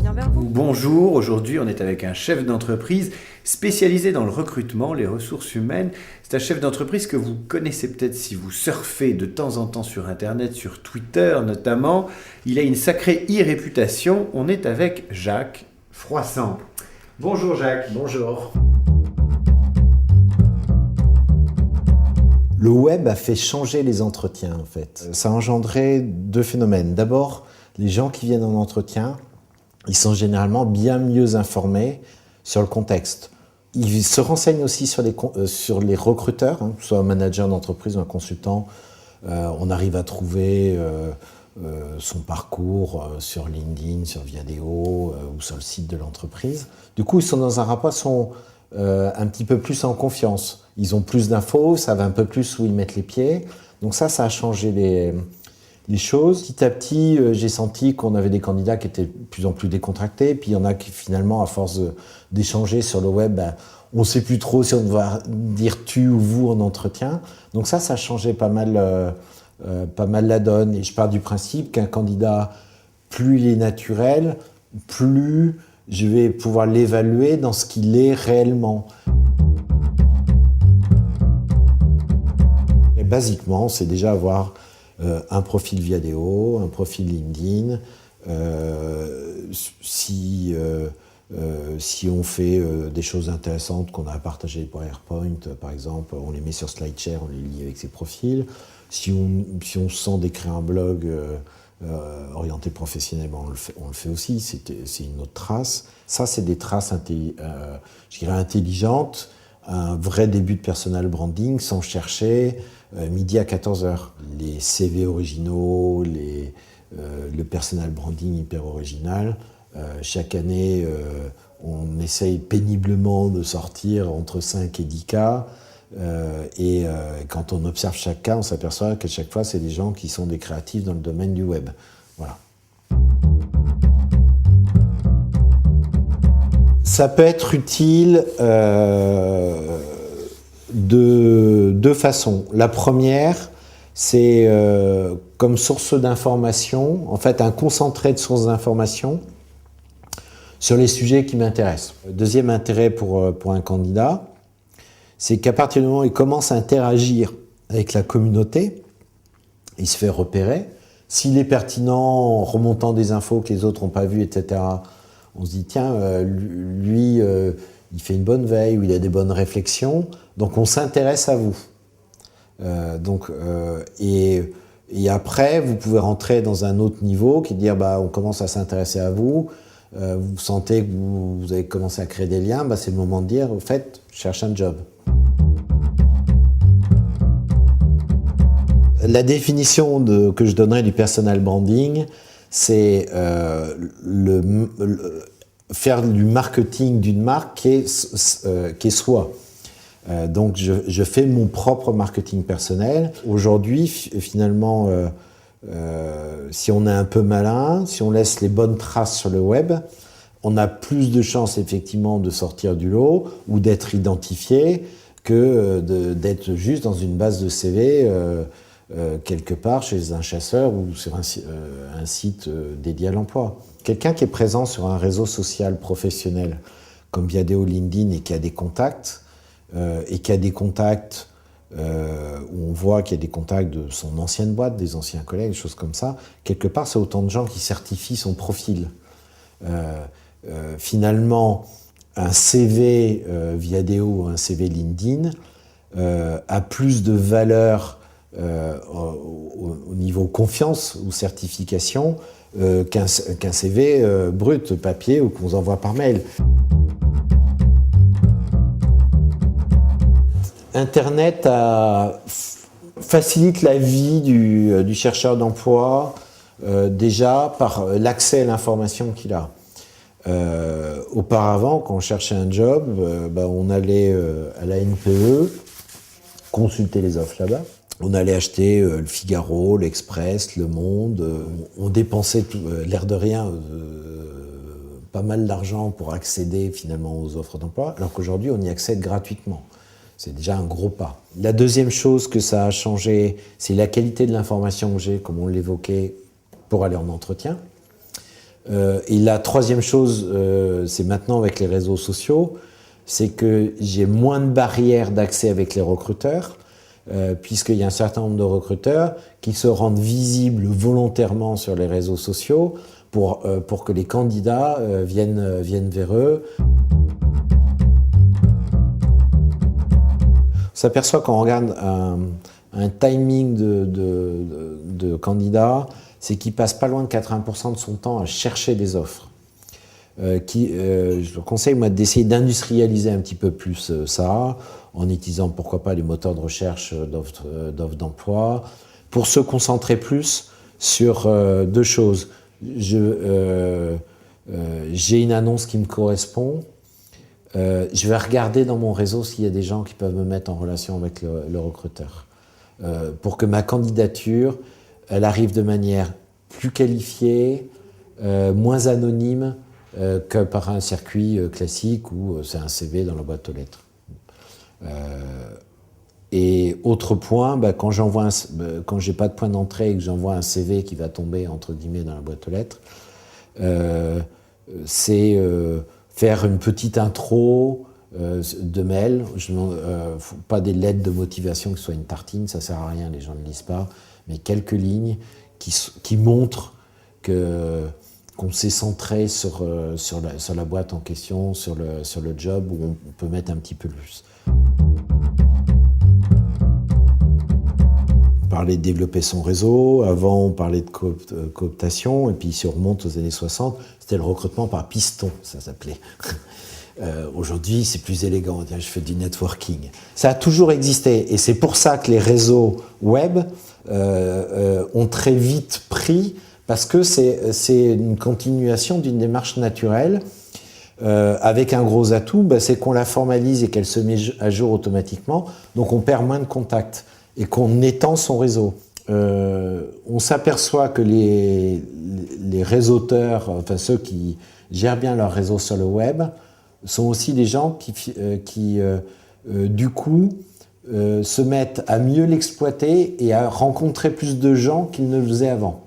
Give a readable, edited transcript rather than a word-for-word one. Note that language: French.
revient vers vous. Bonjour, aujourd'hui on est avec un chef d'entreprise spécialisé dans le recrutement, les ressources humaines. C'est un chef d'entreprise que vous connaissez peut-être si vous surfez de temps en temps sur Internet, sur Twitter notamment. Il a une sacrée e-réputation. On est avec Jacques Froissart. Bonjour Jacques. Bonjour. Le web a fait changer les entretiens en fait. Ça a engendré deux phénomènes. D'abord, les gens qui viennent en entretien, ils sont généralement bien mieux informés sur le contexte. Ils se renseignent aussi sur les recruteurs, que ce soit un manager d'entreprise ou un consultant. On arrive à trouver son parcours sur LinkedIn, sur Viadeo ou sur le site de l'entreprise. Du coup, ils sont dans un rapport, un petit peu plus en confiance. Ils ont plus d'infos, savent un peu plus où ils mettent les pieds. Donc ça a changé les choses. Petit à petit, j'ai senti qu'on avait des candidats qui étaient de plus en plus décontractés. Puis il y en a qui finalement, à force d'échanger sur le web, on ne sait plus trop si on doit dire tu ou vous en entretien. Donc ça a changé pas mal la donne. Et je pars du principe qu'un candidat, plus il est naturel, plus je vais pouvoir l'évaluer dans ce qu'il est réellement. Et basiquement, c'est déjà avoir un profil Viadeo, un profil LinkedIn. Si on fait des choses intéressantes qu'on a à partager pour PowerPoint, par exemple, on les met sur SlideShare, on les lie avec ses profils. Si on se sent d'écrire un blog orienté professionnellement, on le fait aussi, c'est une autre trace. Ça, c'est des traces je dirais intelligentes, un vrai début de personal branding sans chercher midi à 14h. Les CV originaux, le personal branding hyper original, chaque année, on essaye péniblement de sortir entre 5 et 10 cas. Et quand on observe chaque cas, on s'aperçoit qu'à chaque fois, c'est des gens qui sont des créatifs dans le domaine du web. Voilà. Ça peut être utile de deux façons. La première, c'est comme source d'information, en fait un concentré de sources d'information sur les sujets qui m'intéressent. Deuxième intérêt pour un candidat, c'est qu'à partir du moment où il commence à interagir avec la communauté, il se fait repérer. S'il est pertinent en remontant des infos que les autres n'ont pas vues, etc., on se dit, tiens, lui, il fait une bonne veille ou il a des bonnes réflexions, donc on s'intéresse à vous. Et après, vous pouvez rentrer dans un autre niveau qui est de dire, on commence à s'intéresser à vous, vous sentez que vous avez commencé à créer des liens, c'est le moment de dire, au fait, je cherche un job. La définition que je donnerais du personal branding, c'est faire du marketing d'une marque qui est soi. Donc je fais mon propre marketing personnel. Aujourd'hui, finalement, si on est un peu malin, si on laisse les bonnes traces sur le web, on a plus de chances effectivement de sortir du lot ou d'être identifié que d'être juste dans une base de CV quelque part chez un chasseur ou sur un site dédié à l'emploi. Quelqu'un qui est présent sur un réseau social professionnel comme Viadeo, LinkedIn et qui a des contacts, où on voit qu'il y a des contacts de son ancienne boîte, des anciens collègues, des choses comme ça, quelque part c'est autant de gens qui certifient son profil. Finalement, un CV Viadeo ou un CV LinkedIn a plus de valeur au niveau confiance ou certification qu'un CV brut, papier ou qu'on vous envoie par mail. Internet facilite la vie du chercheur d'emploi déjà par l'accès à l'information qu'il a. Auparavant, quand on cherchait un job, on allait à la NPE, consulter les offres là-bas. On allait acheter le Figaro, l'Express, Le Monde. On dépensait, l'air de rien, pas mal d'argent pour accéder finalement aux offres d'emploi, alors qu'aujourd'hui, on y accède gratuitement. C'est déjà un gros pas. La deuxième chose que ça a changé, c'est la qualité de l'information que j'ai, comme on l'évoquait, pour aller en entretien. Et la troisième chose, c'est maintenant avec les réseaux sociaux, c'est que j'ai moins de barrières d'accès avec les recruteurs, puisqu'il y a un certain nombre de recruteurs qui se rendent visibles volontairement sur les réseaux sociaux pour que les candidats viennent vers eux. On s'aperçoit quand on regarde un timing de candidats, c'est qu'il passe pas loin de 80% de son temps à chercher des offres. Je vous conseille moi d'essayer d'industrialiser un petit peu plus ça, en utilisant pourquoi pas les moteurs de recherche d'offres d'emploi, pour se concentrer plus sur deux choses. J'ai une annonce qui me correspond, je vais regarder dans mon réseau s'il y a des gens qui peuvent me mettre en relation avec le recruteur, pour que ma candidature elle arrive de manière plus qualifiée, moins anonyme que par un circuit classique où c'est un CV dans la boîte aux lettres. Et autre point, quand j'ai pas de point d'entrée et que j'envoie un CV qui va tomber entre guillemets dans la boîte aux lettres, c'est faire une petite intro de mail. Pas des lettres de motivation qui soient une tartine, ça sert à rien, les gens ne lisent pas, mais quelques lignes qui montrent qu'on s'est centré sur la boîte en question, sur le job, où on peut mettre un petit peu plus. On parlait de développer son réseau, avant on parlait de cooptation, et puis si on remonte aux années 60, c'était le recrutement par piston, ça s'appelait. Aujourd'hui, c'est plus élégant, je fais du networking. Ça a toujours existé, et c'est pour ça que les réseaux web ont très vite pris, parce que c'est une continuation d'une démarche naturelle, avec un gros atout, c'est qu'on la formalise et qu'elle se met à jour automatiquement, donc on perd moins de contacts, et qu'on étend son réseau. On s'aperçoit que les réseauteurs, enfin ceux qui gèrent bien leur réseau sur le web, sont aussi des gens qui du coup, se mettent à mieux l'exploiter et à rencontrer plus de gens qu'ils ne le faisaient avant.